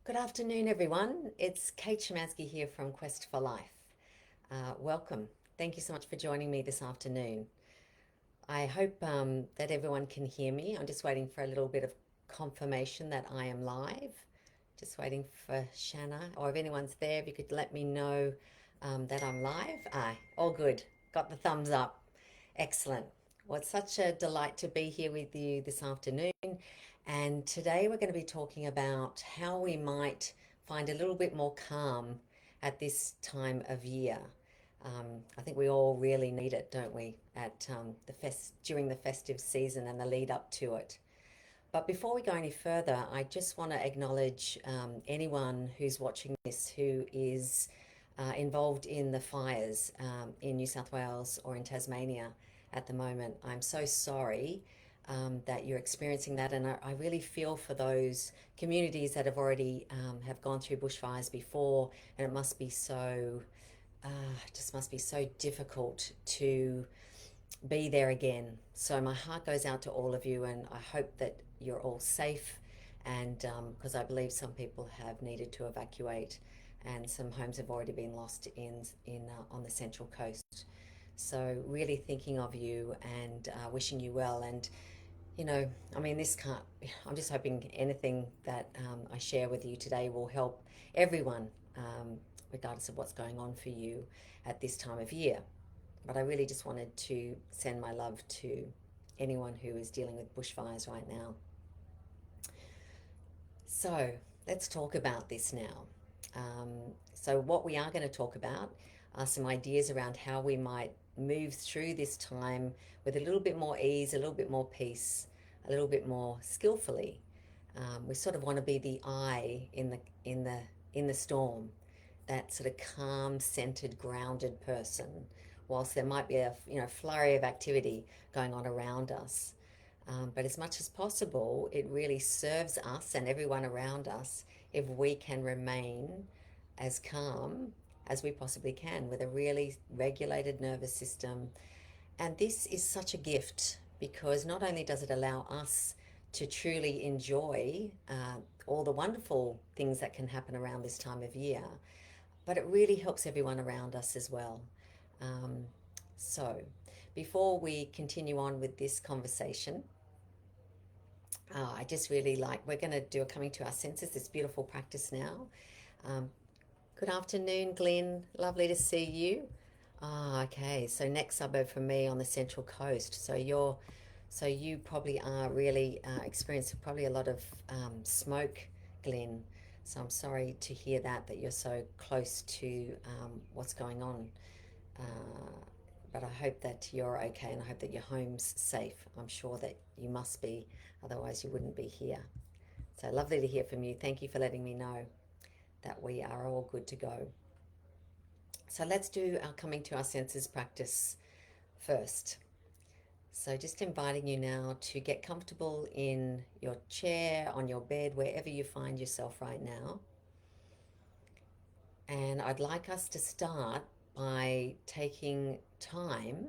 Good afternoon, everyone. It's Kate Syzmanski here from Quest for Life. Welcome. Thank you so much for joining me this afternoon. I hope that everyone can hear me. I'm just waiting for a little bit of confirmation that I am live. Just waiting for Shanna, or if anyone's there, if you could let me know that I'm live. All good. Got the thumbs up. Excellent. Well, it's such a delight to be here with you this afternoon. And today we're going to be talking about how we might find a little bit more calm at this time of year. I think we all really need it, don't we, at during the festive season and the lead up to it. But before we go any further, I just want to acknowledge anyone who's watching this who is involved in the fires in New South Wales or in Tasmania at the moment. I'm so sorry that you're experiencing that, and I really feel for those communities that have already have gone through bushfires before, and it must be so, just must be so difficult to be there again. So my heart goes out to all of you, and I hope that you're all safe. And because I believe some people have needed to evacuate, and some homes have already been lost in on the Central Coast. So really thinking of you and wishing you well. And I mean, this can't. I'm just hoping anything that I share with you today will help everyone, regardless of what's going on for you at this time of year. But I really just wanted to send my love to anyone who is dealing with bushfires right now. So let's talk about this now. So what we are going to talk about are some ideas around how we might move through this time with a little bit more ease, a little bit more peace, a little bit more skillfully. We sort of want to be the eye in the storm, that sort of calm, centered, grounded person, whilst there might be a flurry of activity going on around us. But as much as possible, it really serves us and everyone around us if we can remain as calm as we possibly can with a really regulated nervous system. And this is such a gift because not only does it allow us to truly enjoy all the wonderful things that can happen around this time of year, but it really helps everyone around us as well. So, before we continue on with this conversation, I just really we're going to do a coming to our senses, this beautiful practice now. Um, Good afternoon, Glenn. Lovely to see you. Okay. So next suburb from me on the Central Coast. So you probably are really experiencing probably a lot of smoke, Glenn. So I'm sorry to hear that you're so close to what's going on. Uh, but I hope that you're okay, and I hope that your home's safe. I'm sure that you must be, otherwise you wouldn't be here. So lovely to hear from you. Thank you for letting me know that we are all good to go. So let's do our coming to our senses practice first. So just inviting you now to get comfortable in your chair, on your bed, wherever you find yourself right now. And I'd like us to start by taking time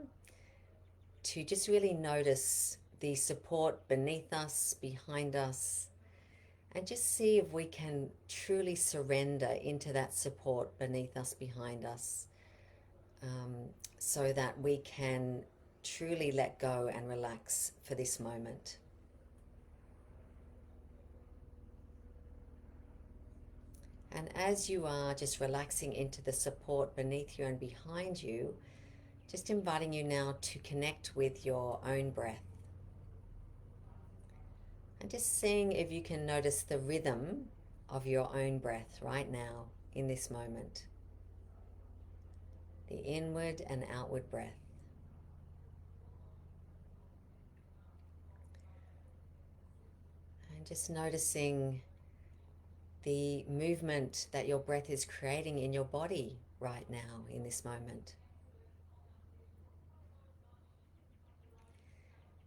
to just really notice the support beneath us, behind us, and just see if we can truly surrender into that support beneath us, behind us, so that we can truly let go and relax for this moment. And as you are just relaxing into the support beneath you and behind you, just inviting you now to connect with your own breath. And just seeing if you can notice the rhythm of your own breath right now in this moment. The inward and outward breath. And just noticing the movement that your breath is creating in your body right now in this moment.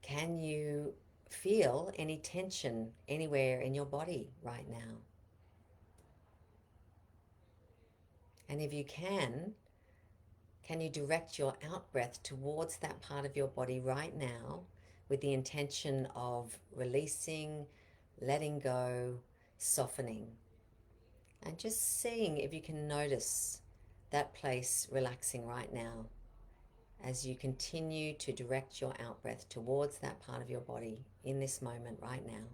Can you feel any tension anywhere in your body right now? And if you can you direct your out breath towards that part of your body right now with the intention of releasing, letting go, softening? And just seeing if you can notice that place relaxing right now as you continue to direct your out breath towards that part of your body in this moment right now.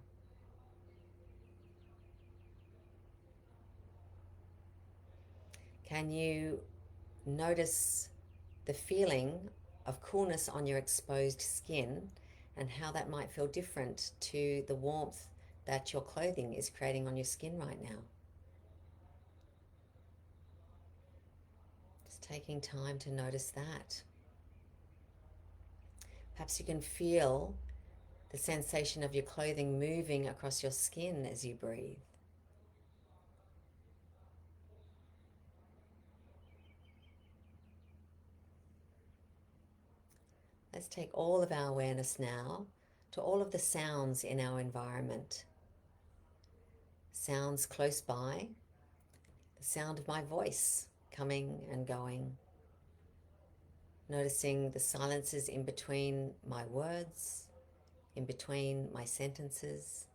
Can you notice the feeling of coolness on your exposed skin and how that might feel different to the warmth that your clothing is creating on your skin right now? Just taking time to notice that. Perhaps you can feel the sensation of your clothing moving across your skin as you breathe. Let's take all of our awareness now to all of the sounds in our environment. Sounds close by, the sound of my voice coming and going. Noticing the silences in between my words, in between my sentences.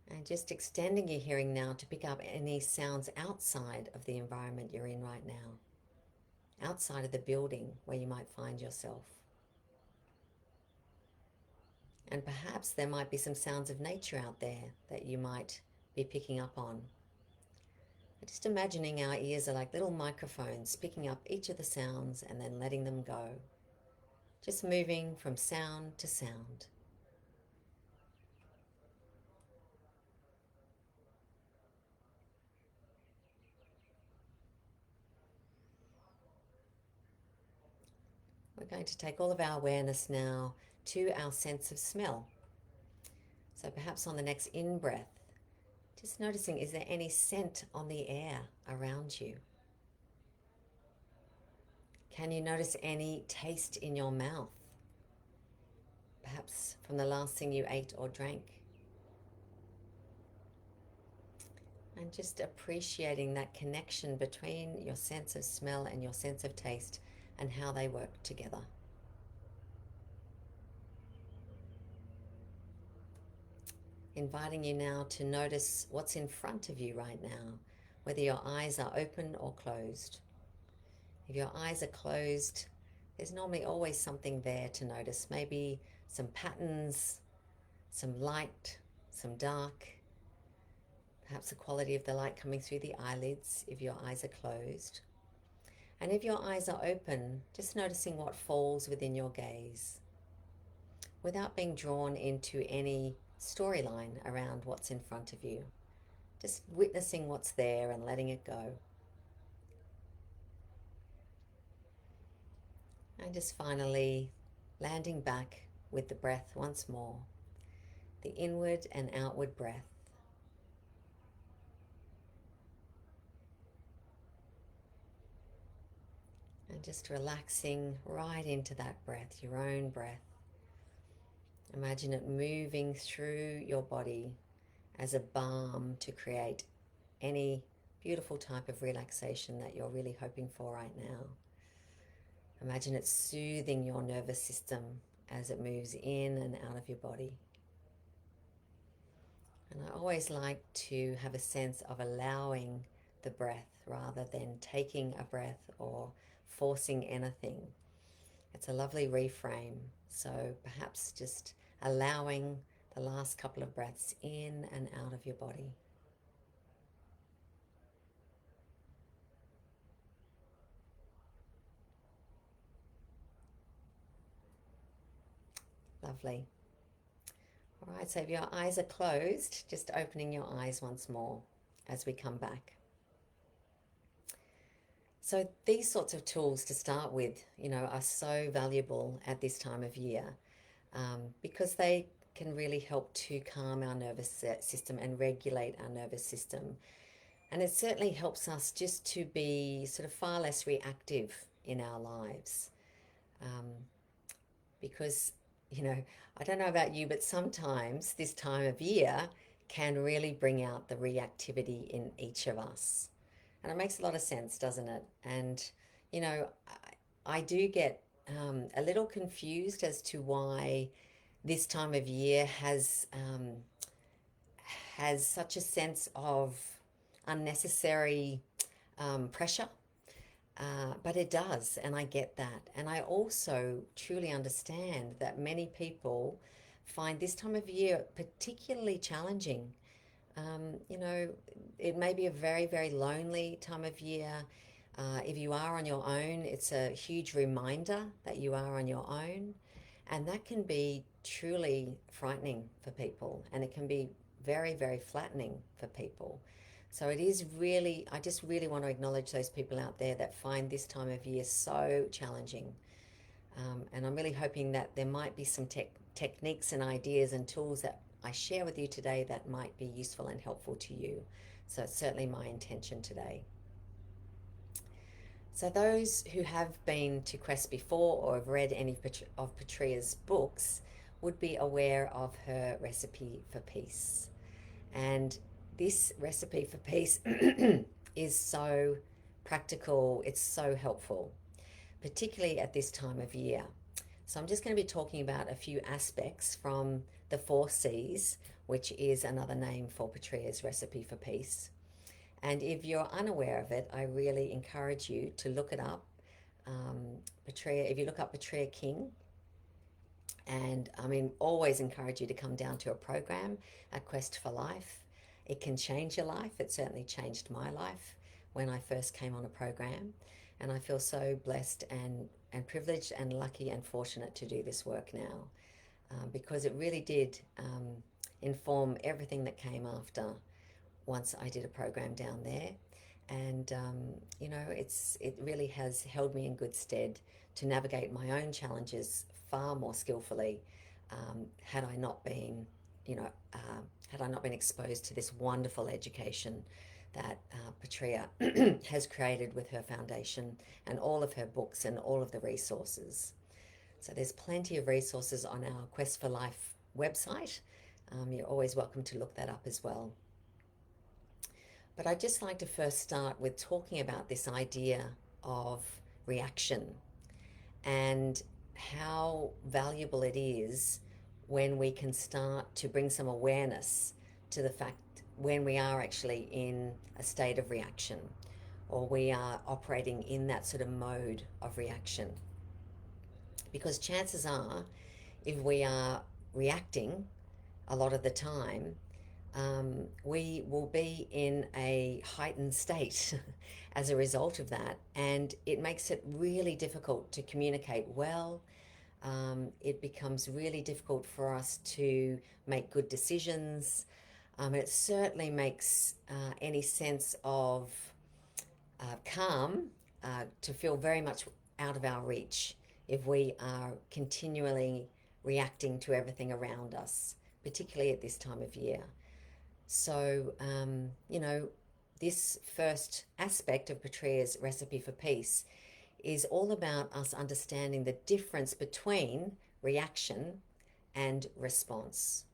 And just extending your hearing now to pick up any sounds outside of the environment you're in right now, outside of the building where you might find yourself. And perhaps there might be some sounds of nature out there that you might be picking up on. Just imagining our ears are like little microphones, picking up each of the sounds and then letting them go. Just moving from sound to sound. We're going to take all of our awareness now to our sense of smell. So perhaps on the next in-breath, just noticing, is there any scent on the air around you? Can you notice any taste in your mouth? Perhaps from the last thing you ate or drank. And just appreciating that connection between your sense of smell and your sense of taste and how they work together. Inviting you now to notice what's in front of you right now, whether your eyes are open or closed. If your eyes are closed, there's normally always something there to notice. Maybe some patterns, some light, some dark, perhaps the quality of the light coming through the eyelids if your eyes are closed. And if your eyes are open, just noticing what falls within your gaze without being drawn into any storyline around what's in front of you. Just witnessing what's there and letting it go. And just finally landing back with the breath once more, the inward and outward breath. And just relaxing right into that breath, your own breath. Imagine it moving through your body as a balm to create any beautiful type of relaxation that you're really hoping for right now. Imagine it soothing your nervous system as it moves in and out of your body. And I always like to have a sense of allowing the breath rather than taking a breath or forcing anything. It's a lovely reframe. So perhaps just allowing the last couple of breaths in and out of your body. Lovely. All right, so if your eyes are closed, just opening your eyes once more as we come back. So these sorts of tools to start with, are so valuable at this time of year because they can really help to calm our nervous system and regulate our nervous system. And it certainly helps us just to be sort of far less reactive in our lives. Because, I don't know about you, but sometimes this time of year can really bring out the reactivity in each of us. And it makes a lot of sense, doesn't it? And, I do get a little confused as to why this time of year has has such a sense of unnecessary pressure. But it does, and I get that. And I also truly understand that many people find this time of year particularly challenging. You know, it may be a very, very lonely time of year. If you are on your own, it's a huge reminder that you are on your own. And that can be truly frightening for people, and it can be very, very flattening for people. So it is really, I just really want to acknowledge those people out there that find this time of year so challenging. And I'm really hoping that there might be some techniques and ideas and tools that I share with you today that might be useful and helpful to you. So it's certainly my intention today. So those who have been to Quest before or have read any of Patria's books would be aware of her recipe for peace. And this recipe for peace is so practical, it's so helpful, particularly at this time of year. So I'm just going to be talking about a few aspects from the 4 C's, which is another name for Patria's recipe for peace. And if you're unaware of it, I really encourage you to look it up. Patria, if you look up Patria King, and I mean, always encourage you to come down to a program, a Quest for Life. It can change your life. It certainly changed my life when I first came on a program. And I feel so blessed and privileged and lucky and fortunate to do this work now, because it really did inform everything that came after once I did a program down there. And you know, it really has held me in good stead to navigate my own challenges far more skillfully, had I not been, you know, had I not been exposed to this wonderful education that Patria has created with her foundation and all of her books and all of the resources. So there's plenty of resources on our Quest for Life website. You're always welcome to look that up as well. But I'd just like to first start with talking about this idea of reaction and how valuable it is when we can start to bring some awareness to the fact when we are actually in a state of reaction, or we are operating in that sort of mode of reaction. Because chances are, if we are reacting a lot of the time, we will be in a heightened state as a result of that, and it makes it really difficult to communicate well. It becomes really difficult for us to make good decisions. It certainly makes any sense of calm to feel very much out of our reach if we are continually reacting to everything around us, particularly at this time of year. So, you know, this first aspect of Patria's recipe for peace is all about us understanding the difference between reaction and response.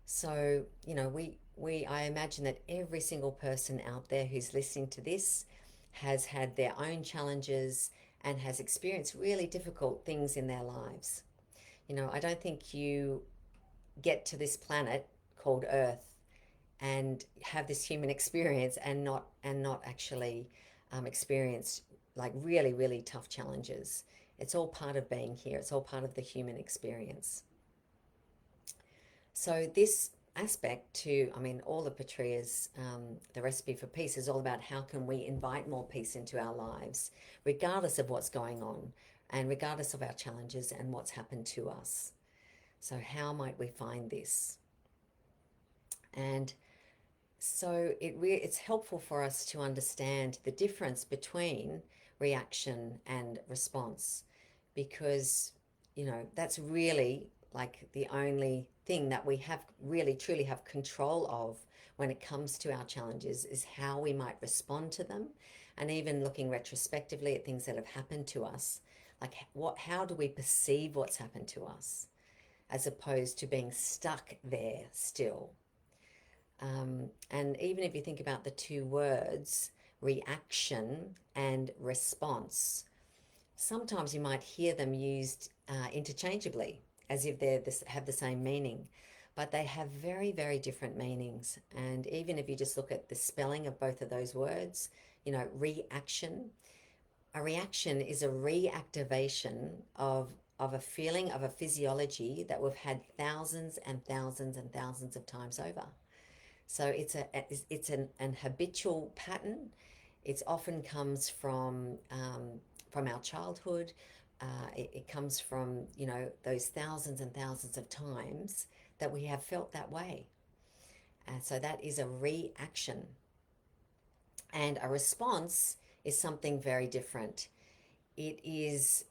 So, you know, I imagine that every single person out there who's listening to this has had their own challenges and has experienced really difficult things in their lives. You know, I don't think you get to this planet called Earth and have this human experience and not actually experience like really, really tough challenges. It's all part of being here. It's all part of the human experience. So this aspect to, I mean, all of Patria's, the recipe for peace is all about how can we invite more peace into our lives, regardless of what's going on and regardless of our challenges and what's happened to us. So how might we find this? And so it's helpful for us to understand the difference between reaction and response, because, you know, that's really like the only thing that we have really truly have control of when it comes to our challenges is how we might respond to them. And even looking retrospectively at things that have happened to us, like how do we perceive what's happened to us, as opposed to being stuck there still. And even if you think about the two words, reaction and response, sometimes you might hear them used interchangeably, as if have the same meaning. but they have very, very different meanings. And even if you just look at the spelling of both of those words, reaction, a reaction is a reactivation of a feeling, of a physiology that we've had thousands and thousands and thousands of times over. So it's an habitual pattern. It often comes from our childhood. It comes from those thousands and thousands of times that we have felt that way. And so that is a reaction. And a response is something very different. It is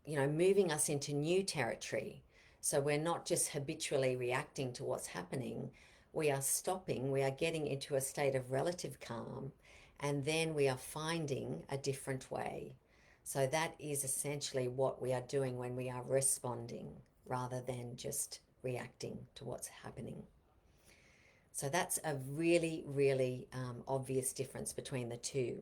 moving us into new territory. So we're not just habitually reacting to what's happening. We are stopping, we are getting into a state of relative calm, and then we are finding a different way. So that is essentially what we are doing when we are responding rather than just reacting to what's happening. So that's a really, really obvious difference between the two.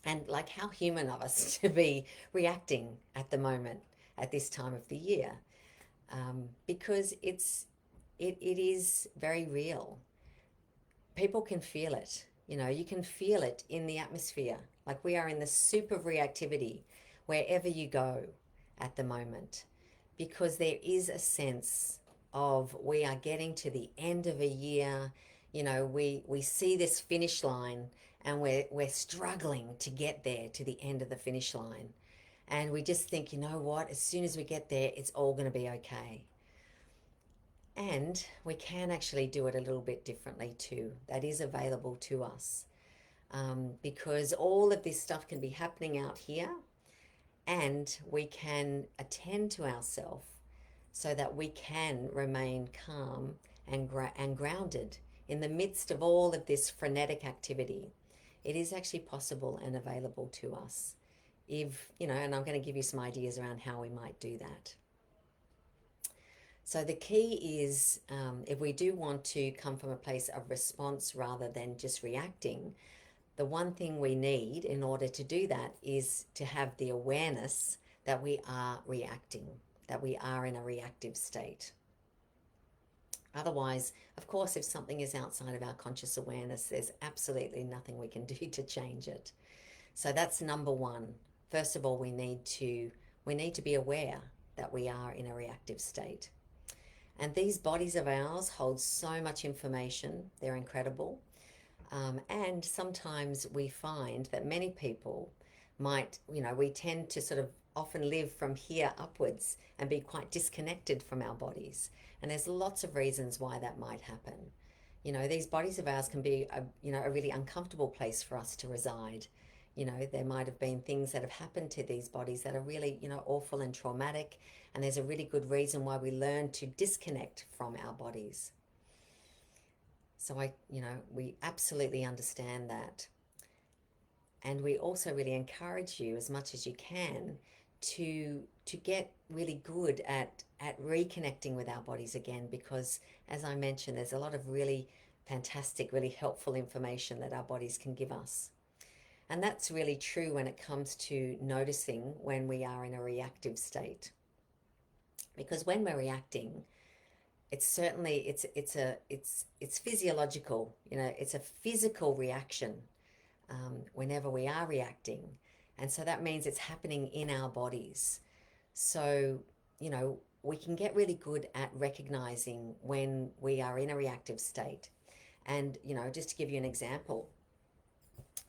And like, how human of us to be reacting at the moment, at this time of the year, because it is very real. People can feel it. You can feel it in the atmosphere. Like, we are in the soup of reactivity wherever you go at the moment, because there is a sense of, we are getting to the end of a year. We see this finish line, and we're struggling to get there to the end of the finish line. And we just think, you know what, as soon as we get there, it's all going to be okay. And we can actually do it a little bit differently too. That is available to us, because all of this stuff can be happening out here, and we can attend to ourselves so that we can remain calm and grounded in the midst of all of this frenetic activity. It is actually possible and available to us. And I'm going to give you some ideas around how we might do that. So the key is, if we do want to come from a place of response rather than just reacting, the one thing we need in order to do that is to have the awareness that we are reacting, that we are in a reactive state. Otherwise, of course, if something is outside of our conscious awareness, there's absolutely nothing we can do to change it. So that's number one. First of all, we need to be aware that we are in a reactive state. And these bodies of ours hold so much information. They're incredible. And sometimes we find that many people we tend to sort of often live from here upwards and be quite disconnected from our bodies. And there's lots of reasons why that might happen. These bodies of ours can be a really uncomfortable place for us to reside. There might have been things that have happened to these bodies that are really, awful and traumatic. And there's a really good reason why we learn to disconnect from our bodies. So we absolutely understand that. And we also really encourage you as much as you can to get really good at reconnecting with our bodies again, because as I mentioned, there's a lot of really fantastic, really helpful information that our bodies can give us. And that's really true when it comes to noticing when we are in a reactive state. Because when we're reacting, it's certainly it's physiological. It's a physical reaction whenever we are reacting, and so that means it's happening in our bodies. So we can get really good at recognizing when we are in a reactive state. And just to give you an example,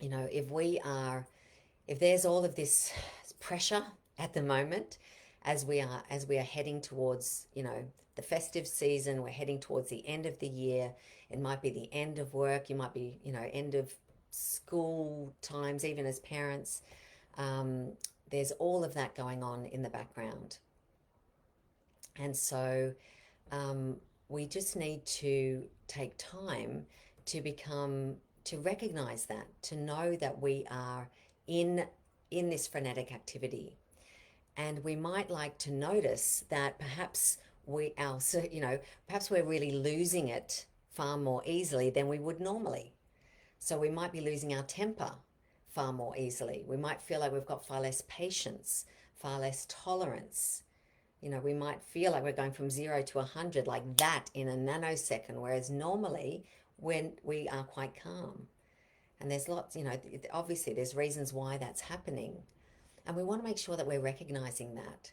if there's all of this pressure at the moment, as we are heading towards the festive season, we're heading towards the end of the year. It might be the end of work, you might be end of school times, even as parents. There's all of that going on in the background. And so we just need to take time to recognize that, to know that we are in this frenetic activity. And we might like to notice that perhaps perhaps we're really losing it far more easily than we would normally. So we might be losing our temper far more easily. We might feel like we've got far less patience, far less tolerance. We might feel like we're going from 0 to 100 like that in a nanosecond, whereas normally when we are quite calm. And there's lots, obviously there's reasons why that's happening. And we want to make sure that we're recognizing that.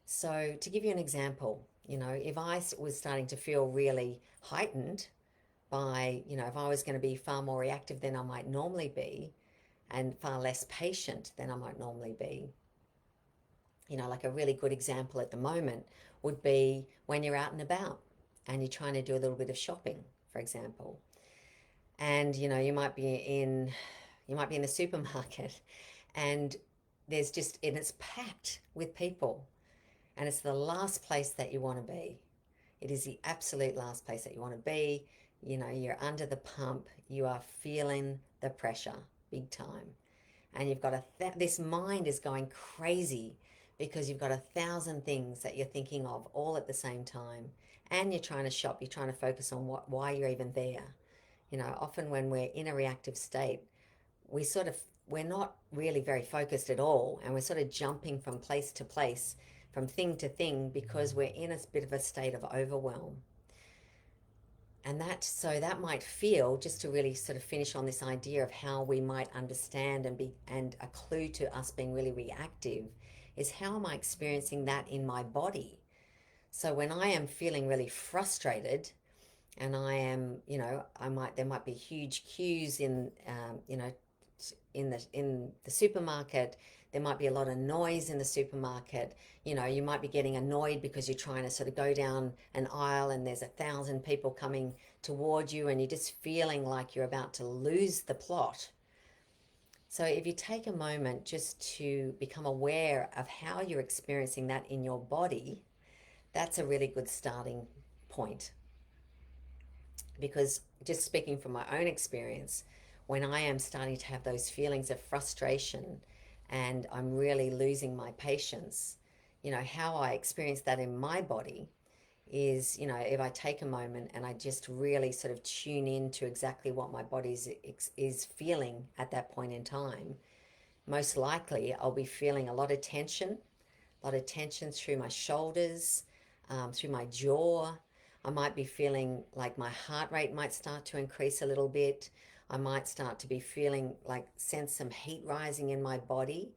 So, to give you an example, if I was starting to feel really heightened by, if I was going to be far more reactive than I might normally be and far less patient than I might normally be, like a really good example at the moment would be when you're out and about and you're trying to do a little bit of shopping, for example. And, you might be in the supermarket and and it's packed with people, and it's the last place that you want to be. It is the absolute last place that you want to be. You're under the pump, you are feeling the pressure big time. And you've got this mind is going crazy because you've got 1,000 things that you're thinking of all at the same time. And you're trying to shop, you're trying to focus on why you're even there. Often when we're in a reactive state, we're not really very focused at all, and we're sort of jumping from place to place, from thing to thing, because we're in a bit of a state of overwhelm. And that might feel, just to really sort of finish on this idea of how we might understand and a clue to us being really reactive is, how am I experiencing that in my body? So when I am feeling really frustrated, and I am, there might be huge queues in the supermarket. There might be a lot of noise in the supermarket. You might be getting annoyed because you're trying to sort of go down an aisle and there's 1,000 people coming toward you and you're just feeling like you're about to lose the plot. So if you take a moment just to become aware of how you're experiencing that in your body, that's a really good starting point. Because just speaking from my own experience, when I am starting to have those feelings of frustration and I'm really losing my patience, how I experience that in my body is, if I take a moment and I just really sort of tune in to exactly what my body is feeling at that point in time, most likely I'll be feeling a lot of tension through my shoulders, through my jaw. I might be feeling like my heart rate might start to increase a little bit. I might start to be feeling like, sense some heat rising in my body,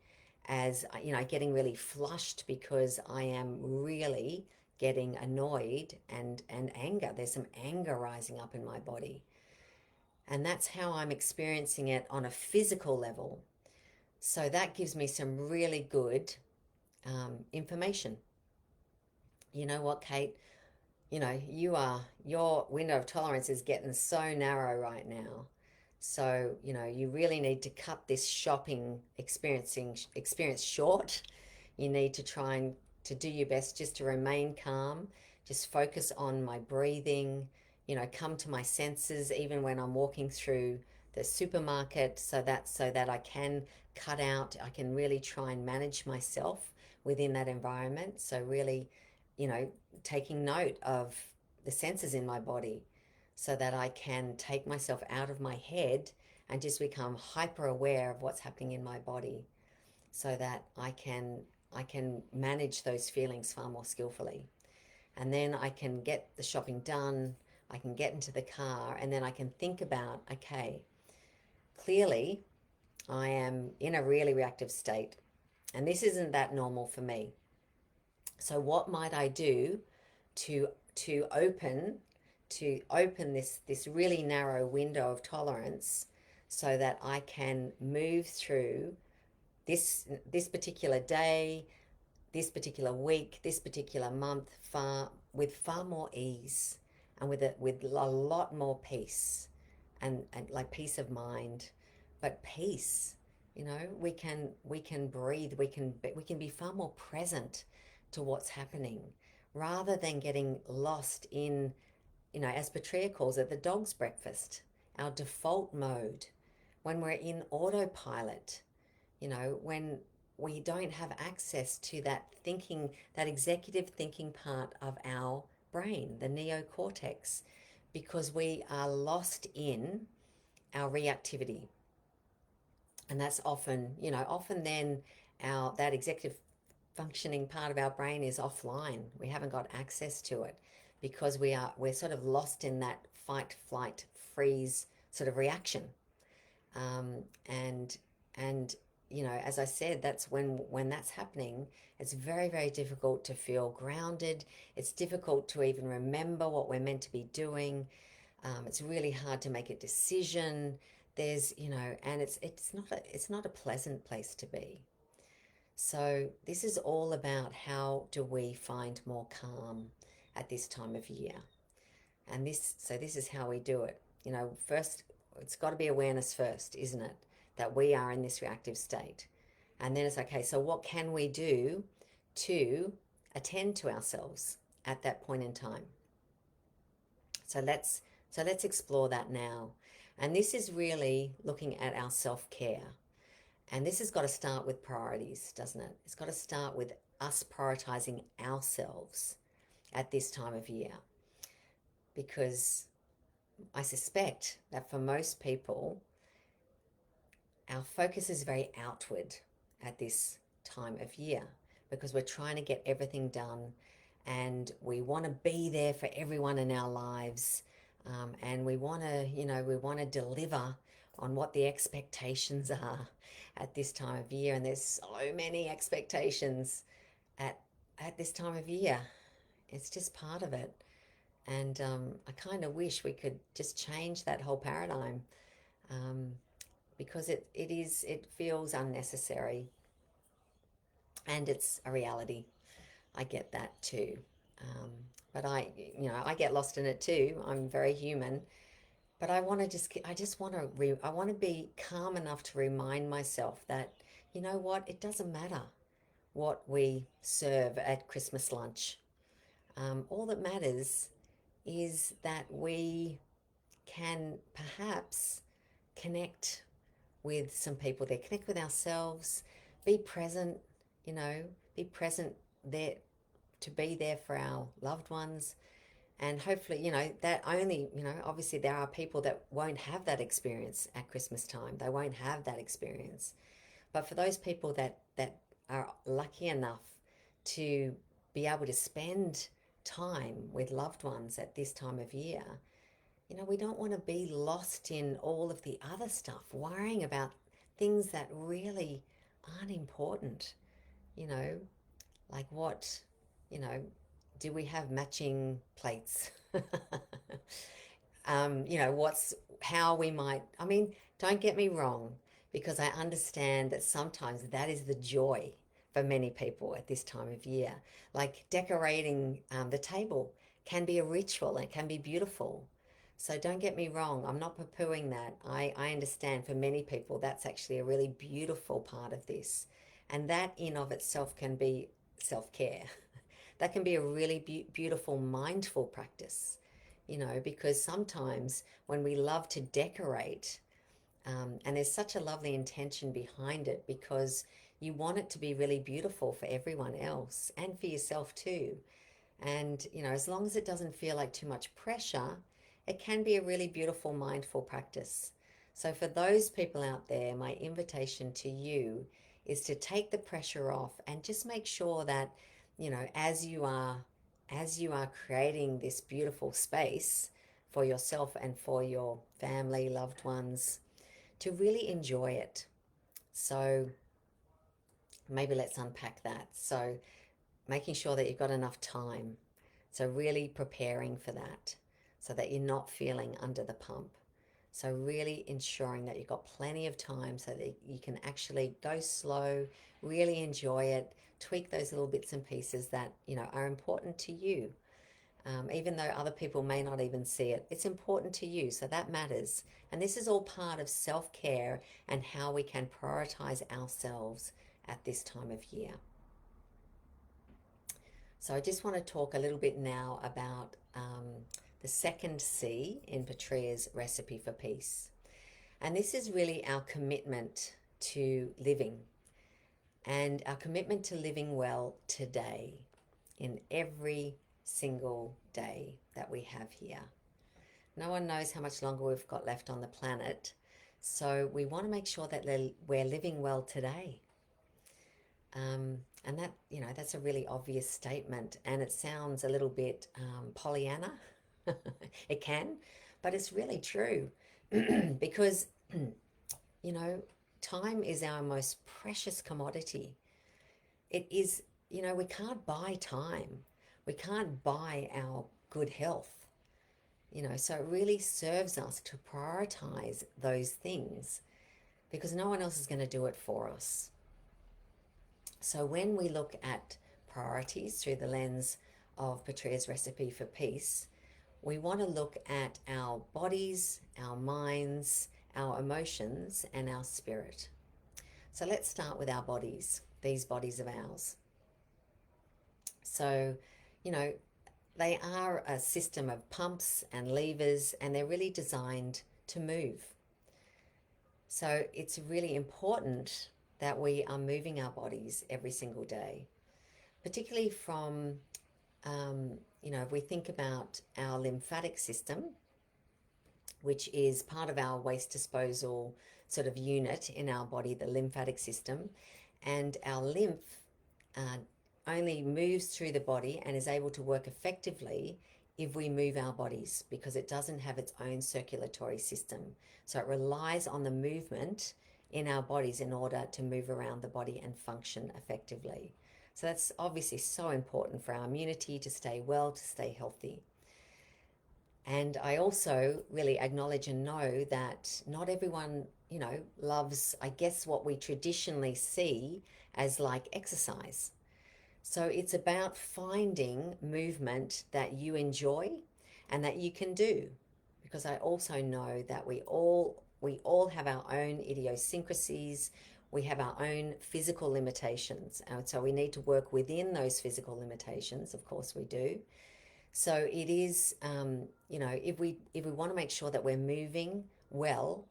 as getting really flushed because I am really getting annoyed and anger. There's some anger rising up in my body. And that's how I'm experiencing it on a physical level. So that gives me some really good information. You know what, Kate? Your window of tolerance is getting so narrow right now. So, you really need to cut this shopping experience short. You need to try and to do your best just to remain calm, just focus on my breathing, come to my senses even when I'm walking through the supermarket, so that I can really try and manage myself within that environment. So really, you know, taking note of the senses in my body so that I can take myself out of my head and just become hyper aware of what's happening in my body, so that I can manage those feelings far more skillfully. And then I can get the shopping done, I can get into the car, and then I can think about, okay, clearly I am in a really reactive state and this isn't that normal for me. So what might I do to to open to open this really narrow window of tolerance so that I can move through this particular day, this particular week, this particular month far more ease, and with a lot more peace, and like peace of mind, but peace. We can breathe. We can be far more present to what's happening, rather than getting lost in, as Petria calls it, the dog's breakfast, our default mode, when we're in autopilot, when we don't have access to that thinking, that executive thinking part of our brain, the neocortex, because we are lost in our reactivity. And that's often then our that executive functioning part of our brain is offline. We haven't got access to it because we're sort of lost in that fight, flight, freeze sort of reaction. Um, and and as I said, that's when that's happening, it's very, very difficult to feel grounded. It's difficult to even remember what we're meant to be doing. It's really hard to make a decision. And it's not a pleasant place to be. So this is all about how do we find more calm at this time of year. And this is how we do it. First, it's got to be awareness first, isn't it? That we are in this reactive state. And then it's okay, so what can we do to attend to ourselves at that point in time? So let's explore that now. And this is really looking at our self-care. And this has got to start with priorities, doesn't it? It's got to start with us prioritizing ourselves at this time of year. Because I suspect that for most people, our focus is very outward at this time of year because we're trying to get everything done and we want to be there for everyone in our lives. And we want to deliver on what the expectations are at this time of year. And there's so many expectations at this time of year. It's just part of it. And I kind of wish we could just change that whole paradigm, um, because it feels unnecessary and it's a reality. I get that too. Um, but I get lost in it too. I'm very human. But I want to be calm enough to remind myself that, you know what, it doesn't matter what we serve at Christmas lunch. All that matters is that we can perhaps connect with some people there, connect with ourselves, be present, you know, be present there, to be there for our loved ones. And hopefully, that only, obviously there are people that won't have that experience at Christmas time. They won't have that experience. But for those people that are lucky enough to be able to spend time with loved ones at this time of year, we don't want to be lost in all of the other stuff, worrying about things that really aren't important. You know, like what, you know, do we have matching plates? How we might, I mean, don't get me wrong, because I understand that sometimes that is the joy for many people at this time of year. Like decorating the table can be a ritual and it can be beautiful. So don't get me wrong, I'm not poo-pooing that. I understand for many people that's actually a really beautiful part of this. And that in of itself can be self-care. That can be a really beautiful mindful practice, because sometimes when we love to decorate, and there's such a lovely intention behind it because you want it to be really beautiful for everyone else and for yourself too. And, as long as it doesn't feel like too much pressure, it can be a really beautiful mindful practice. So for those people out there, my invitation to you is to take the pressure off and just make sure that, as you are creating this beautiful space for yourself and for your family, loved ones, to really enjoy it. So maybe let's unpack that. So making sure that you've got enough time. So really preparing for that so that you're not feeling under the pump. So really ensuring that you've got plenty of time so that you can actually go slow, really enjoy it, tweak those little bits and pieces that, are important to you. Even though other people may not even see it, it's important to you, so that matters. And this is all part of self-care and how we can prioritize ourselves at this time of year. So I just want to talk a little bit now about the second C in Patria's recipe for peace. And this is really our commitment to living and our commitment to living well today, in every single day that we have here. No one knows how much longer we've got left on the planet, so we want to make sure that we're living well today. And that, that's a really obvious statement, and it sounds a little bit Pollyanna. It can, but it's really true because, you know, time is our most precious commodity. It is, we can't buy time. We can't buy our good health. So it really serves us to prioritize those things because no one else is going to do it for us. So when we look at priorities through the lens of Patria's recipe for peace, we want to look at our bodies, our minds, our emotions, and our spirit. So let's start with our bodies, these bodies of ours. So, you know, they are a system of pumps and levers, and they're really designed to move. So it's really important that we are moving our bodies every single day, particularly from, if we think about our lymphatic system, which is part of our waste disposal sort of unit in our body, the lymphatic system, and our lymph uh, only moves through the body and is able to work effectively if we move our bodies because it doesn't have its own circulatory system. So it relies on the movement in our bodies in order to move around the body and function effectively. So that's obviously so important for our immunity to stay well, to stay healthy. And I also really acknowledge and know that not everyone, loves, I guess, what we traditionally see as like exercise. So it's about finding movement that you enjoy and that you can do. Because I also know that we all have our own idiosyncrasies, we have our own physical limitations. And so we need to work within those physical limitations, of course we do. So it is, if we want to make sure that we're moving well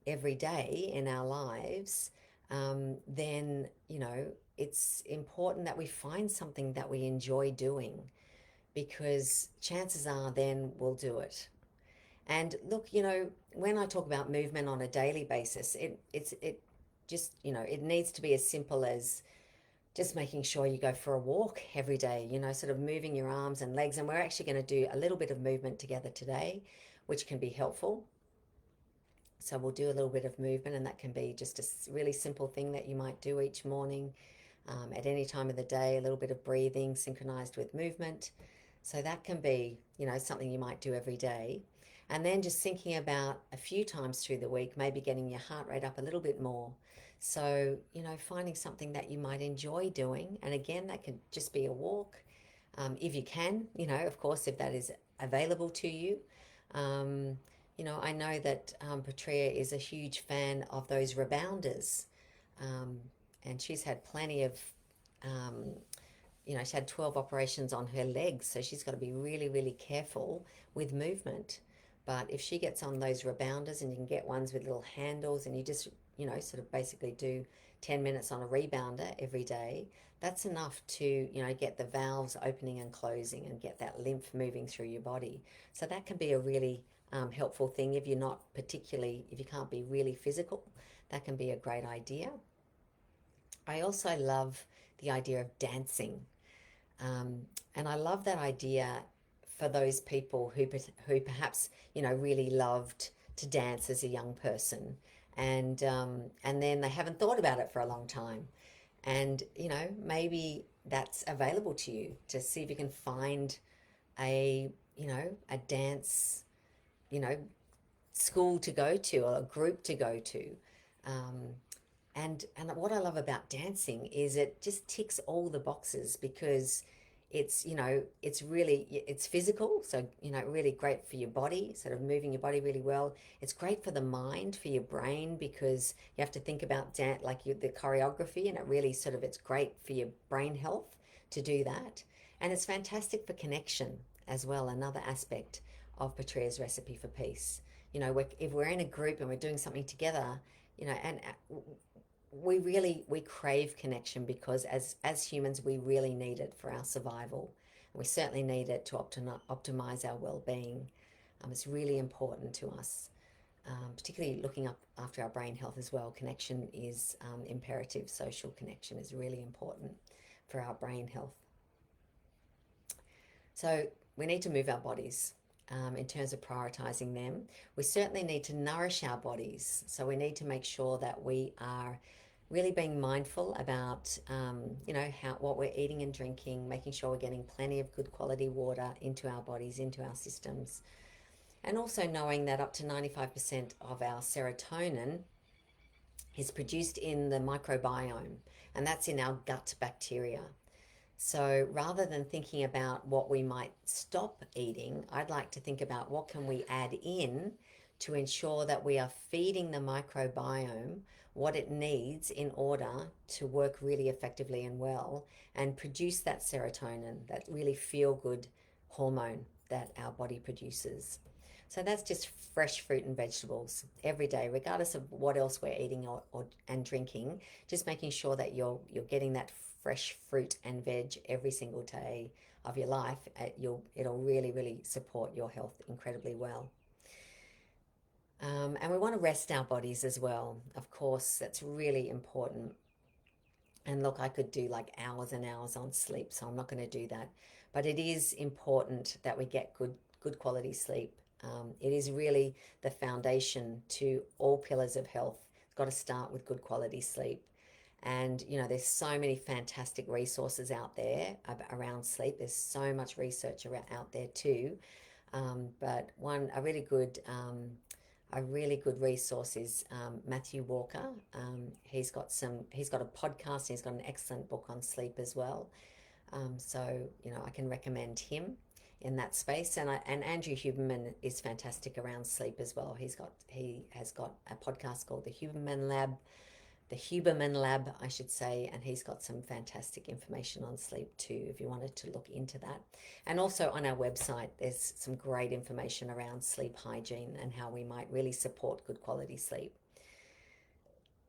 every day in our lives, then it's important that we find something that we enjoy doing because chances are then we'll do it. And look, when I talk about movement on a daily basis, it just it needs to be as simple as just making sure you go for a walk every day, sort of moving your arms and legs. And we're actually going to do a little bit of movement together today, which can be helpful. So we'll do a little bit of movement, and that can be just a really simple thing that you might do each morning, at any time of the day, a little bit of breathing synchronized with movement. So that can be, something you might do every day. And then just thinking about a few times through the week, maybe getting your heart rate up a little bit more. So, finding something that you might enjoy doing. And again, that can just be a walk, if you can, of course, if that is available to you. I know that Patria is a huge fan of those rebounders, um, and she's had plenty of, she had 12 operations on her legs, so she's got to be really, really careful with movement. But if she gets on those rebounders, and you can get ones with little handles, and you just, sort of basically do 10 minutes on a rebounder every day, that's enough to, get the valves opening and closing and get that lymph moving through your body. So that can be a really helpful thing if you can't be really physical. That can be a great idea. I also love the idea of dancing. And I love that idea for those people who perhaps, really loved to dance as a young person. And then they haven't thought about it for a long time. And, maybe that's available to you to see if you can find a dance, you know, school to go to or a group to go to. Um, and what I love about dancing is it just ticks all the boxes because it's physical, so really great for your body, sort of moving your body really well. It's great for the mind, for your brain, because you have to think about the choreography, and it's great for your brain health to do that. And it's fantastic for connection as well, another aspect of Patria's recipe for peace. If we're in a group and we're doing something together, and we crave connection because as humans we really need it for our survival, and we certainly need it to optimize our well-being. It's really important to us. particularly looking up after our brain health as well. Connection is imperative. Social connection is really important for our brain health. So we need to move our bodies in terms of prioritizing them. We certainly need to nourish our bodies. So we need to make sure that we are really being mindful about, how what we're eating and drinking, making sure we're getting plenty of good quality water into our bodies, into our systems, and also knowing that up to 95% of our serotonin is produced in the microbiome, and that's in our gut bacteria. So rather than thinking about what we might stop eating, I'd like to think about what can we add in to ensure that we are feeding the microbiome what it needs in order to work really effectively and well and produce that serotonin, that really feel good hormone that our body produces. So that's just fresh fruit and vegetables every day, regardless of what else we're eating or and drinking. Just making sure that you're getting that fresh fruit and veg every single day of your life. It'll really support your health incredibly well. And we want to rest our bodies as well. Of course, that's really important. And look, I could do like hours and hours on sleep, so I'm not going to do that. But it is important that we get good quality sleep. It is really the foundation to all pillars of health. It's got to start with good quality sleep. And there's so many fantastic resources out there around sleep. There's so much research out there too. But a really good resource is Matthew Walker. He's got a podcast. And he's got an excellent book on sleep as well. So I can recommend him in that space. And Andrew Huberman is fantastic around sleep as well. He has got a podcast called the Huberman Lab, I should say, and he's got some fantastic information on sleep too, if you wanted to look into that. And also on our website, there's some great information around sleep hygiene and how we might really support good quality sleep.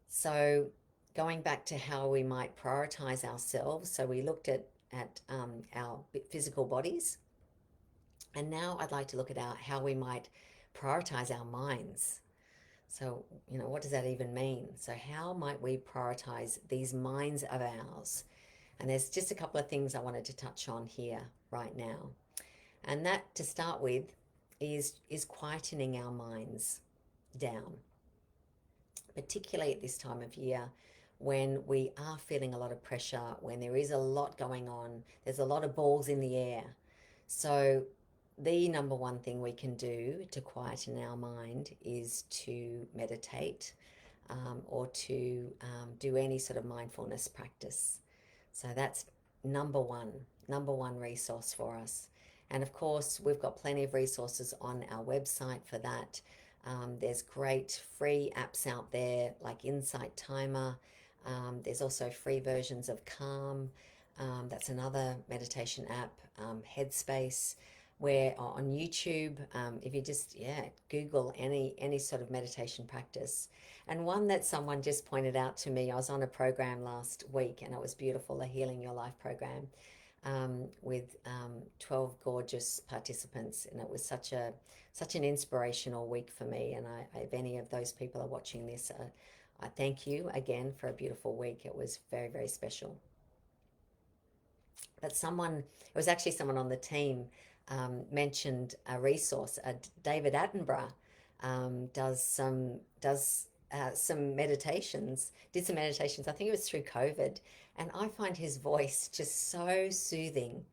So going back to how we might prioritize ourselves, so we looked at our physical bodies, and now I'd like to look at how we might prioritize our minds. So, what does that even mean? So, how might we prioritize these minds of ours? And there's just a couple of things I wanted to touch on here right now. And that, to start with, is quietening our minds down, particularly at this time of year when we are feeling a lot of pressure, when there is a lot going on, there's a lot of balls in the air. So, the number one thing we can do to quieten our mind is to meditate or to do any sort of mindfulness practice. So that's number one resource for us. And of course, we've got plenty of resources on our website for that. There's great free apps out there like Insight Timer. There's also free versions of Calm. That's another meditation app. Headspace. Where on YouTube, if you just Google any sort of meditation practice. And one that someone just pointed out to me, I was on a program last week and it was beautiful, a Healing Your Life program with 12 gorgeous participants, and it was such an inspirational week for me. And if any of those people are watching this, I thank you again for a beautiful week. It was very special. But it was actually someone on the team mentioned a resource. David Attenborough does some meditations. Did some meditations. I think it was through COVID, and I find his voice just so soothing.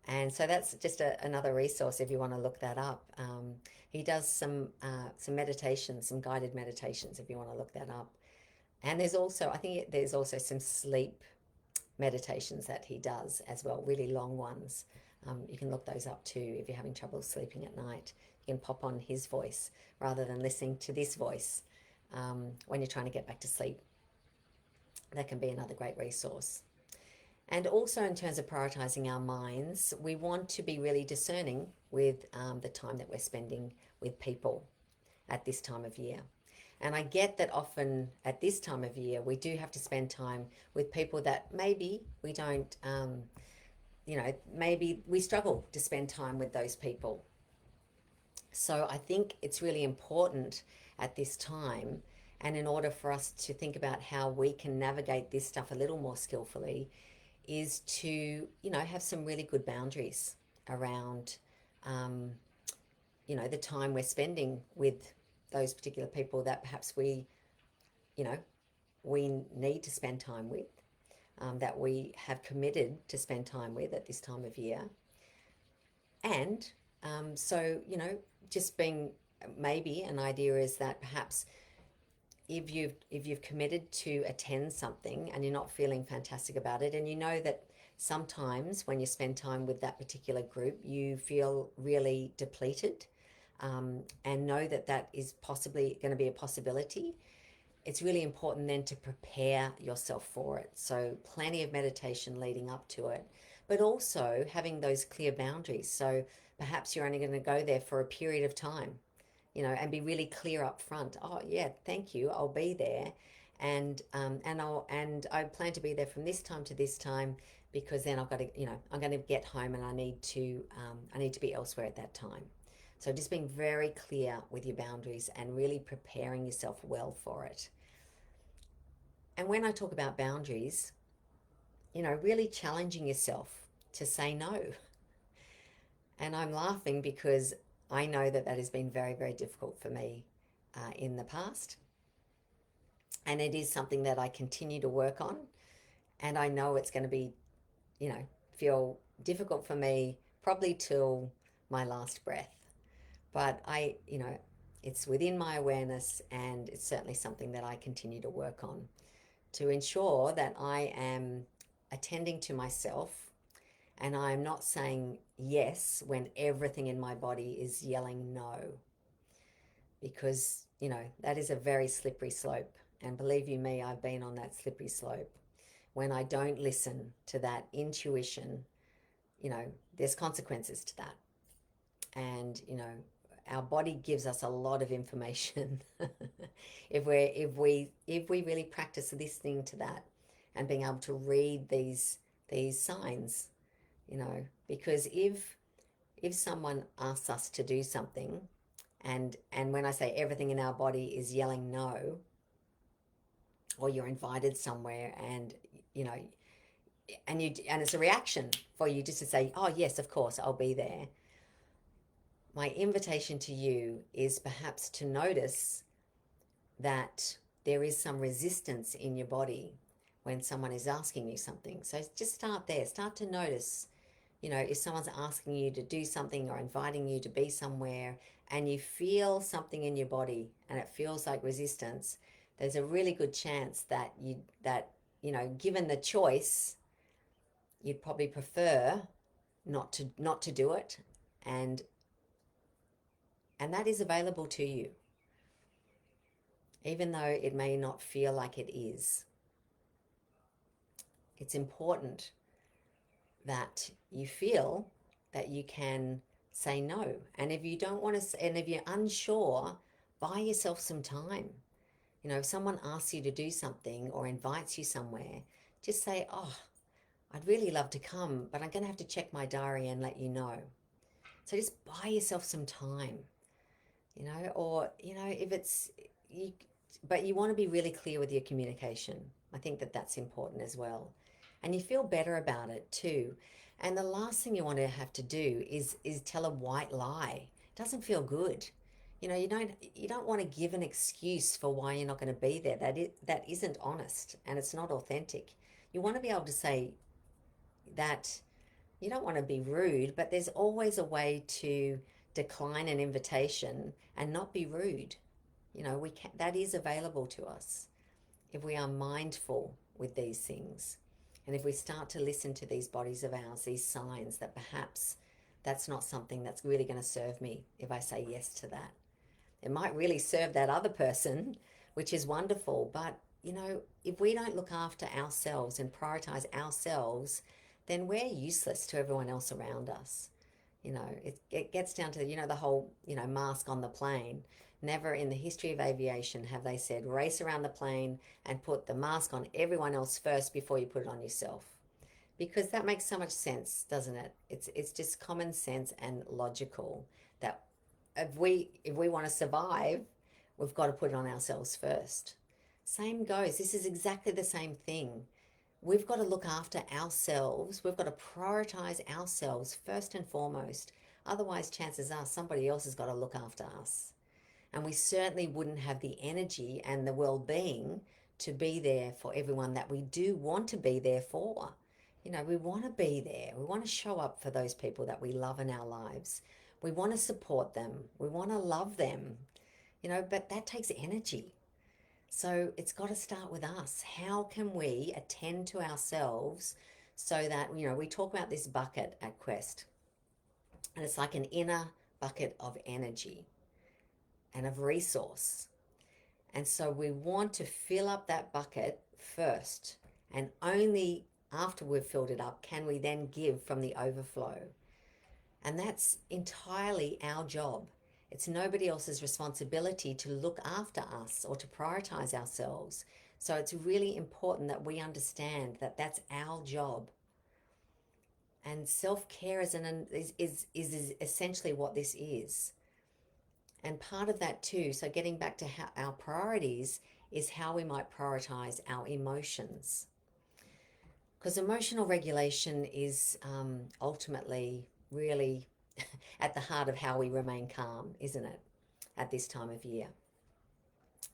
And so that's just another resource if you want to look that up. He does some meditations, some guided meditations if you want to look that up. And there's also some sleep meditations that he does as well, really long ones. You can look those up too if you're having trouble sleeping at night. You can pop on his voice rather than listening to this voice when you're trying to get back to sleep. That can be another great resource. And also in terms of prioritizing our minds, we want to be really discerning with the time that we're spending with people at this time of year. And I get that often at this time of year, we do have to spend time with people that maybe we don't, maybe we struggle to spend time with those people. So I think it's really important at this time. And in order for us to think about how we can navigate this stuff a little more skillfully, is to, have some really good boundaries around, um, the time we're spending with those particular people that perhaps you know, we need to spend time with, that we have committed to spend time with at this time of year. And so, just being, maybe an idea is that perhaps if you've committed to attend something and you're not feeling fantastic about it, and you know that sometimes when you spend time with that particular group you feel really depleted, and know that that is possibly going to be a possibility, it's really important then to prepare yourself for it. So plenty of meditation leading up to it, but also having those clear boundaries. So perhaps you're only going to go there for a period of time, and be really clear up front. Oh yeah, thank you, I'll be there, and I plan to be there from this time to this time, because then I've got to, I'm going to get home and I need to be elsewhere at that time. So just being very clear with your boundaries and really preparing yourself well for it. And when I talk about boundaries, really challenging yourself to say no. And I'm laughing because I know that that has been very, very difficult for me in the past. And it is something that I continue to work on. And I know it's going to be, feel difficult for me probably till my last breath. But it's within my awareness, and it's certainly something that I continue to work on to ensure that I am attending to myself, and I'm not saying yes when everything in my body is yelling no, because, that is a very slippery slope. And believe you me, I've been on that slippery slope. When I don't listen to that intuition, there's consequences to that. And, our body gives us a lot of information. If we really practice listening to that and being able to read these signs, because if someone asks us to do something, and when I say everything in our body is yelling no, or you're invited somewhere, and and it's a reaction for you just to say, oh yes, of course I'll be there. My invitation to you is perhaps to notice that there is some resistance in your body when someone is asking you something. So just start there. Start to notice, if someone's asking you to do something or inviting you to be somewhere, and you feel something in your body and it feels like resistance, there's a really good chance that given the choice, you'd probably prefer not to do it, and that is available to you, even though it may not feel like it is. It's important that you feel that you can say no. And if you don't want to, and if you're unsure, buy yourself some time. If someone asks you to do something or invites you somewhere, just say, oh, I'd really love to come, but I'm going to have to check my diary and let you know. So just buy yourself some time, or, if it's, but you want to be really clear with your communication. I think that that's important as well. And you feel better about it too. And the last thing you want to have to do is tell a white lie. It doesn't feel good. You don't want to give an excuse for why you're not going to be there. That isn't honest, and it's not authentic. You want to be able to say that you don't want to be rude, but there's always a way to decline an invitation and not be rude. That is available to us if we are mindful with these things. And if we start to listen to these bodies of ours, these signs that perhaps that's not something that's really going to serve me if I say yes to that. It might really serve that other person, which is wonderful. But, if we don't look after ourselves and prioritize ourselves, then we're useless to everyone else around us. It gets down to, the whole, mask on the plane. Never in the history of aviation have they said race around the plane and put the mask on everyone else first before you put it on yourself. Because that makes so much sense, doesn't it? It's just common sense and logical that if we want to survive, we've got to put it on ourselves first. Same goes. This is exactly the same thing. We've got to look after ourselves. We've got to prioritize ourselves first and foremost. Otherwise, chances are somebody else has got to look after us. And we certainly wouldn't have the energy and the well being to be there for everyone that we do want to be there for. You know, we want to be there. We want to show up for those people that we love in our lives. We want to support them. We want to love them, you know, but that takes energy. So it's got to start with us. How can we attend to ourselves so that, you know, we talk about this bucket at Quest, and it's like an inner bucket of energy and of resource. And so we want to fill up that bucket first, and only after we've filled it up can we then give from the overflow. And that's entirely our job. It's nobody else's responsibility to look after us or to prioritize ourselves. So it's really important that we understand that that's our job. And self-care is essentially what this is. And part of that too, so getting back to how our priorities is how we might prioritize our emotions. Because emotional regulation is ultimately really at the heart of how we remain calm, isn't it, at this time of year?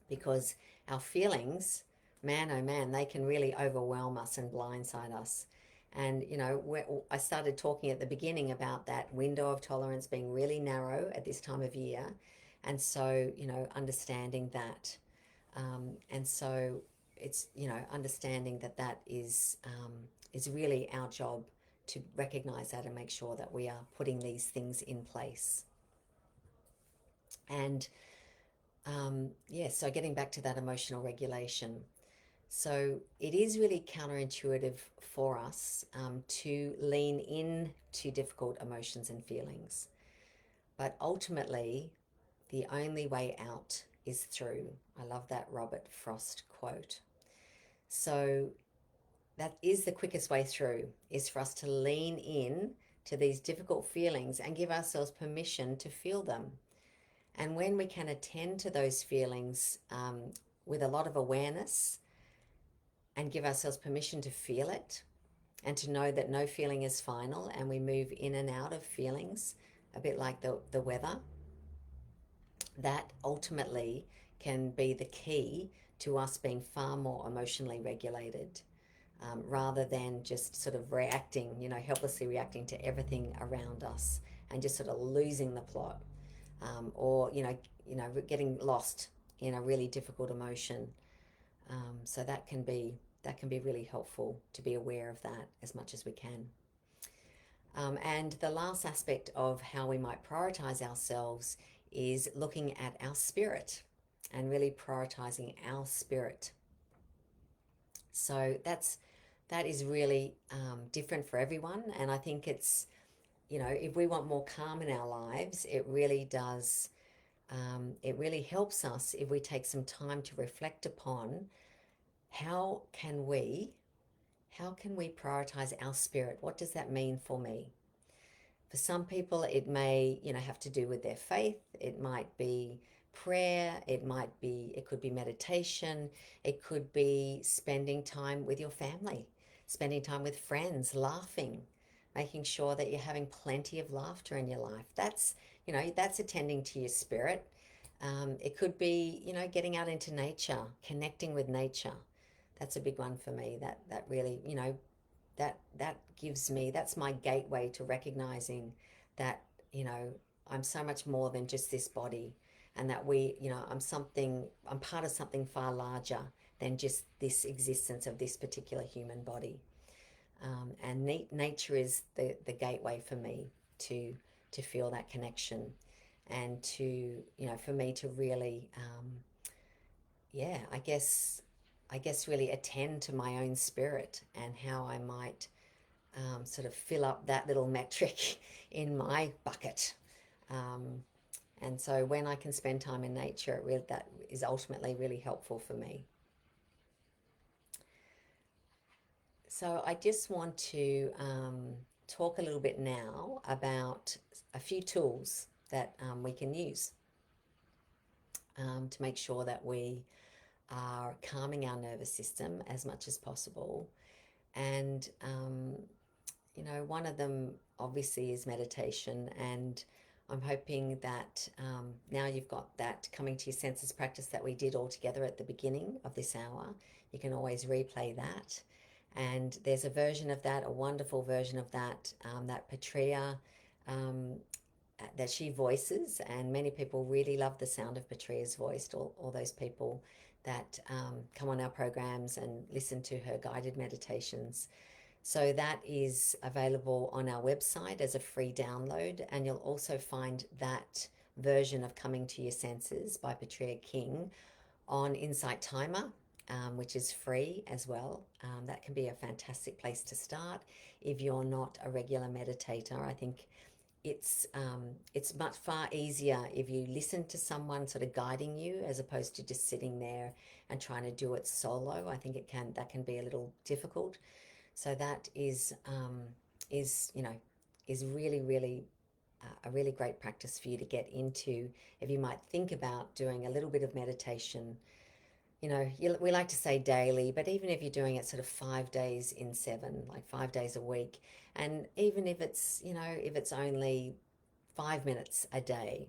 Because our feelings, man, oh man, they can really overwhelm us and blindside us. And, you know, I started talking at the beginning about that window of tolerance being really narrow at this time of year. And so, you know, understanding that. And so it's, you know, understanding that that is really our job to recognize that and make sure that we are putting these things in place. And so getting back to that emotional regulation. So it is really counterintuitive for us to lean in to difficult emotions and feelings. But ultimately, the only way out is through. I love that Robert Frost quote. So that is the quickest way through, is for us to lean in to these difficult feelings and give ourselves permission to feel them. And when we can attend to those feelings with a lot of awareness and give ourselves permission to feel it and to know that no feeling is final, and we move in and out of feelings, a bit like the weather, that ultimately can be the key to us being far more emotionally regulated. Rather than just sort of reacting, you know, helplessly reacting to everything around us and just sort of losing the plot, or getting lost in a really difficult emotion. So that can be really helpful to be aware of that as much as we can. And the last aspect of how we might prioritize ourselves is looking at our spirit and really prioritizing our spirit. So that is really different for everyone. And I think it's, you know, if we want more calm in our lives, it really does, it really helps us if we take some time to reflect upon how can we prioritize our spirit? What does that mean for me? For some people, it may, you know, have to do with their faith. It might be prayer. It could be meditation. It could be spending time with your family, spending time with friends, laughing, making sure that you're having plenty of laughter in your life. That's, you know, that's attending to your spirit. It could be, you know, getting out into nature, connecting with nature. That's a big one for me. That really, you know, that gives me, that's my gateway to recognizing that, you know, I'm so much more than just this body, and that I'm part of something far larger than just this existence of this particular human body. And nature is the gateway for me to feel that connection, and to, you know, for me to really, I guess really attend to my own spirit and how I might sort of fill up that little metric in my bucket. And so when I can spend time in nature, that is ultimately really helpful for me. So I just want to talk a little bit now about a few tools that we can use. to make sure that we are calming our nervous system as much as possible. And, one of them obviously is meditation. And I'm hoping that now you've got that coming to your senses practice that we did all together at the beginning of this hour. You can always replay that. And there's a version of that, a wonderful version of that, that Patria, um, that she voices, and many people really love the sound of Patria's voice. All those people that come on our programs and listen to her guided meditations. So that is available on our website as a free download, and you'll also find that version of Coming to Your Senses by Patria King on Insight Timer, which is free as well. That can be a fantastic place to start if you're not a regular meditator. I think it's much far easier if you listen to someone sort of guiding you as opposed to just sitting there and trying to do it solo. I think that can be a little difficult. So that is is really really a really great practice for you to get into if you might think about doing a little bit of meditation. We like to say daily, but even if you're doing it sort of 5 days in seven, like 5 days a week, and even if if it's only 5 minutes a day,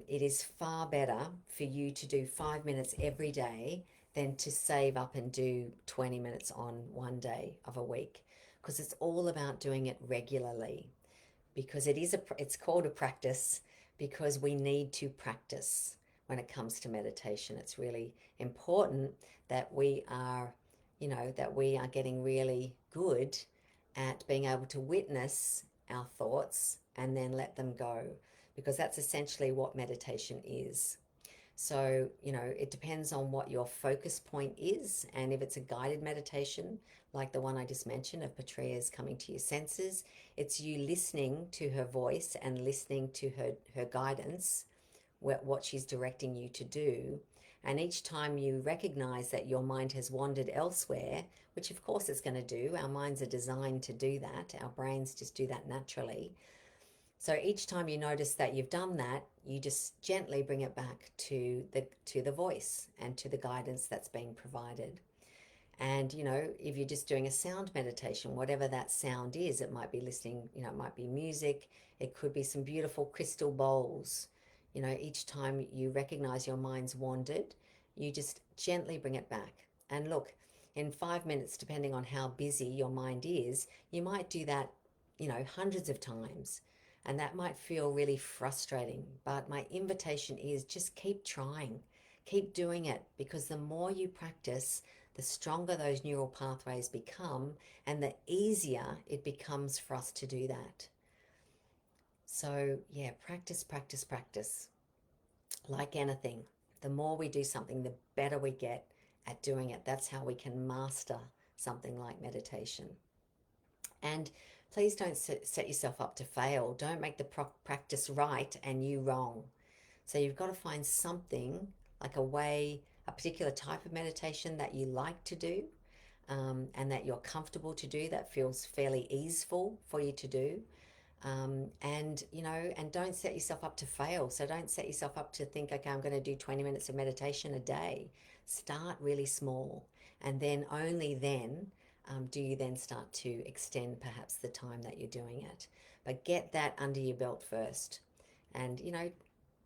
it is far better for you to do 5 minutes every day than to save up and do 20 minutes on one day of a week, because it's all about doing it regularly, because it's called a practice because we need to practice when it comes to meditation. It's really important that that we are getting really good at being able to witness our thoughts and then let them go, because that's essentially what meditation is. So, it depends on what your focus point is. And if it's a guided meditation, like the one I just mentioned of Patria's Coming to Your Senses, it's you listening to her voice and listening to her guidance, what she's directing you to do. And each time you recognize that your mind has wandered elsewhere, which of course it's going to do, our minds are designed to do that, our brains just do that naturally. So each time you notice that you've done that, you just gently bring it back to the voice and to the guidance that's being provided. And if you're just doing a sound meditation, whatever that sound is, it might be listening, it might be music, it could be some beautiful crystal bowls. Each time you recognize your mind's wandered, you just gently bring it back. And look, in 5 minutes, depending on how busy your mind is, you might do that, hundreds of times. And that might feel really frustrating. But my invitation is just keep trying, keep doing it, because the more you practice, the stronger those neural pathways become, and the easier it becomes for us to do that. So, yeah, practice, practice, practice. Like anything, the more we do something, the better we get at doing it. That's how we can master something like meditation. And please don't set yourself up to fail. Don't make the practice right and you wrong. So you've got to find something, like a particular type of meditation that you like to do, and that you're comfortable to do, that feels fairly easeful for you to do. And don't set yourself up to fail. So don't set yourself up to think, okay, I'm going to do 20 minutes of meditation a day. Start really small, and then only then do you then start to extend perhaps the time that you're doing it. But get that under your belt first, and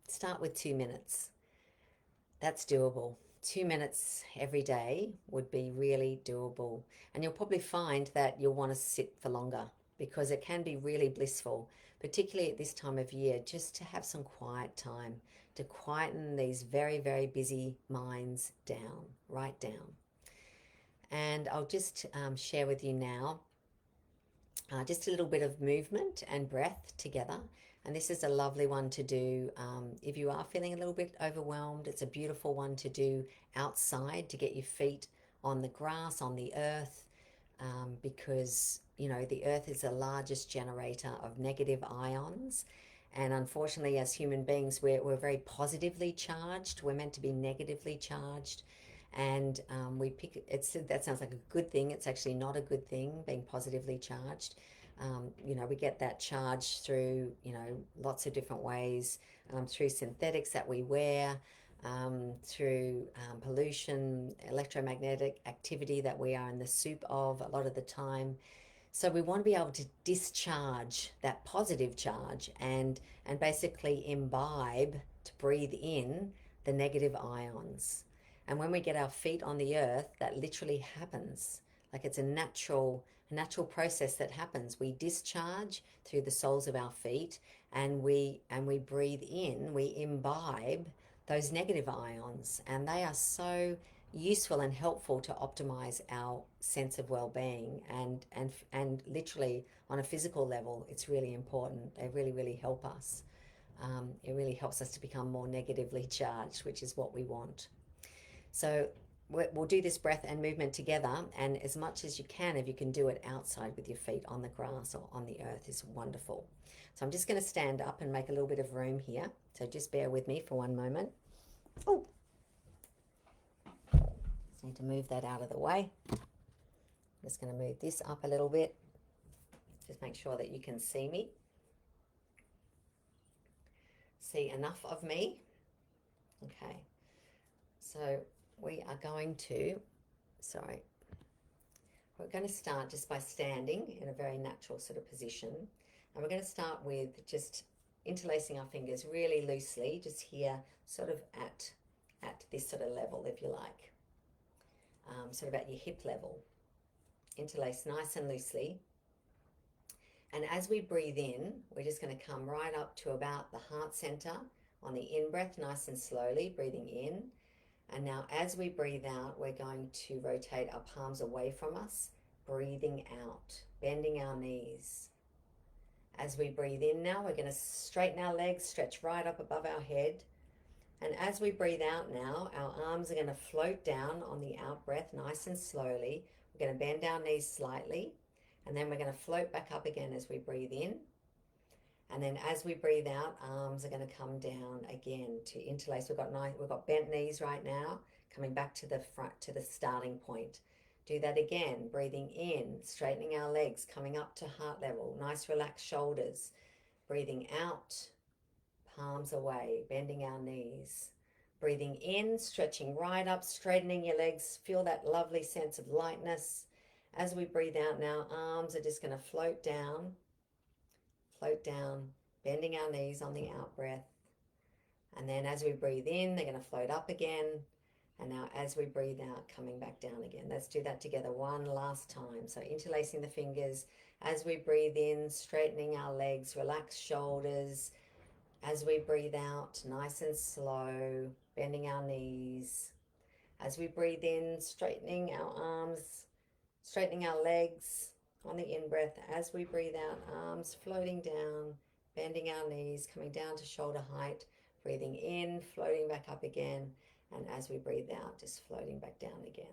start with 2 minutes. That's doable. 2 minutes every day would be really doable. And you'll probably find that you'll want to sit for longer, because it can be really blissful, particularly at this time of year, just to have some quiet time, to quieten these very, very busy minds down, right down. And I'll just share with you now just a little bit of movement and breath together. And this is a lovely one to do if you are feeling a little bit overwhelmed. It's a beautiful one to do outside, to get your feet on the grass, on the earth, because the earth is the largest generator of negative ions. And unfortunately, as human beings, we're very positively charged. We're meant to be negatively charged. And that sounds like a good thing. It's actually not a good thing, being positively charged. We get that charge through, lots of different ways, through synthetics that we wear, through pollution, electromagnetic activity that we are in the soup of a lot of the time. So we want to be able to discharge that positive charge and basically imbibe, to breathe in the negative ions. And when we get our feet on the earth, that literally happens. Like it's a natural process that happens. We discharge through the soles of our feet, and we breathe in, we imbibe those negative ions, and they are so useful and helpful to optimize our sense of well-being, and literally on a physical level it's really important. They really help us. It really helps us to become more negatively charged, which is what we want. So we'll do this breath and movement together, and as much as you can, if you can do it outside with your feet on the grass or on the earth, is wonderful. So I'm just going to stand up and make a little bit of room here, so just bear with me for one moment. Oh, just need to move that out of the way. I'm just going to move this up a little bit. Just make sure that you can see me. See enough of me. Okay. So we are going to, we're going to start just by standing in a very natural sort of position. And we're going to start with just interlacing our fingers really loosely, just here, sort of at this sort of level, if you like. Sort of at your hip level. Interlace nice and loosely. And as we breathe in, we're just going to come right up to about the heart center on the in-breath, nice and slowly, breathing in. And now as we breathe out, we're going to rotate our palms away from us, breathing out, bending our knees. As we breathe in now, we're going to straighten our legs, stretch right up above our head. And as we breathe out now, our arms are going to float down on the out breath, nice and slowly. We're going to bend our knees slightly, and then we're going to float back up again as we breathe in. And then as we breathe out, arms are going to come down again to interlace. We've got bent knees right now, coming back to the front, to the starting point. Do that again, breathing in, straightening our legs, coming up to heart level, nice relaxed shoulders. Breathing out, palms away, bending our knees. Breathing in, stretching right up, straightening your legs. Feel that lovely sense of lightness. As we breathe out now, arms are just going to float down, bending our knees on the out breath. And then as we breathe in, they're going to float up again. And now as we breathe out, coming back down again. Let's do that together one last time. So interlacing the fingers. As we breathe in, straightening our legs, relax shoulders. As we breathe out, nice and slow, bending our knees. As we breathe in, straightening our arms, straightening our legs on the in-breath. As we breathe out, arms floating down, bending our knees, coming down to shoulder height. Breathing in, floating back up again. And as we breathe out, just floating back down again.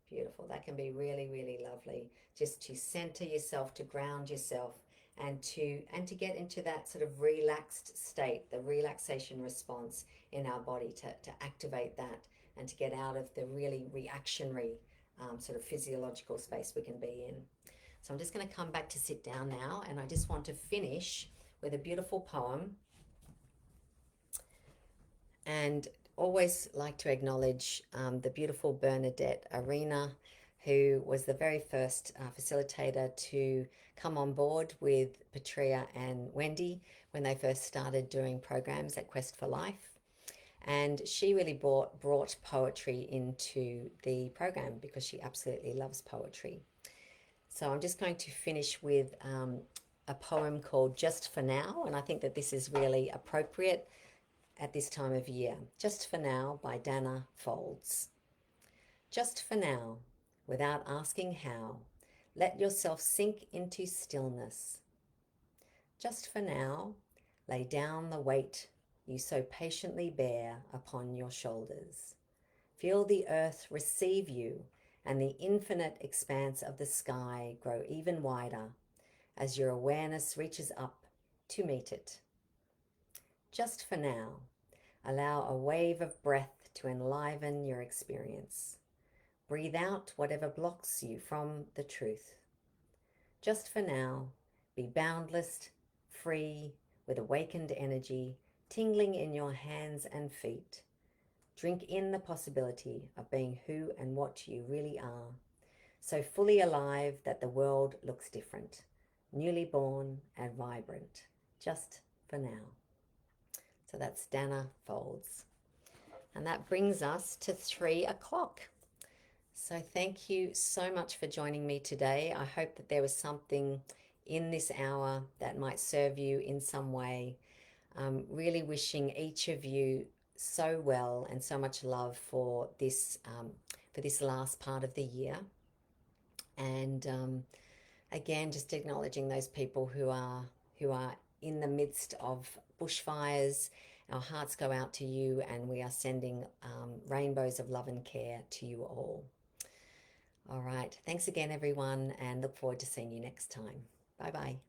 Beautiful. That can be really lovely, just to center yourself, to ground yourself, and to get into that sort of relaxed state, the relaxation response in our body, to activate that and to get out of the really reactionary sort of physiological space we can be in. So I'm just going to come back to sit down now, and I just want to finish with a beautiful poem. And always like to acknowledge the beautiful Bernadette Arena, who was the very first facilitator to come on board with Patria and Wendy when they first started doing programs at Quest for Life. And she really brought poetry into the program because she absolutely loves poetry. So I'm just going to finish with a poem called Just for Now, and I think that this is really appropriate at this time of year. Just for Now by Dana Folds. Just for now, without asking how, let yourself sink into stillness. Just for now, lay down the weight you so patiently bear upon your shoulders. Feel the earth receive you and the infinite expanse of the sky grow even wider as your awareness reaches up to meet it. Just for now, allow a wave of breath to enliven your experience. Breathe out whatever blocks you from the truth. Just for now, Be boundless, free, with awakened energy, tingling in your hands and feet. Drink in the possibility of being who and what you really are, so fully alive that the world looks different, newly born and vibrant, just for now. So that's Dana Folds. And that brings us to 3 o'clock. So thank you so much for joining me today. I hope that there was something in this hour that might serve you in some way. Really wishing each of you so well and so much love for this last part of the year. And again, just acknowledging those people who are in the midst of bushfires. Our hearts go out to you, and we are sending rainbows of love and care to you all. All right. Thanks again, everyone, and look forward to seeing you next time. Bye-bye.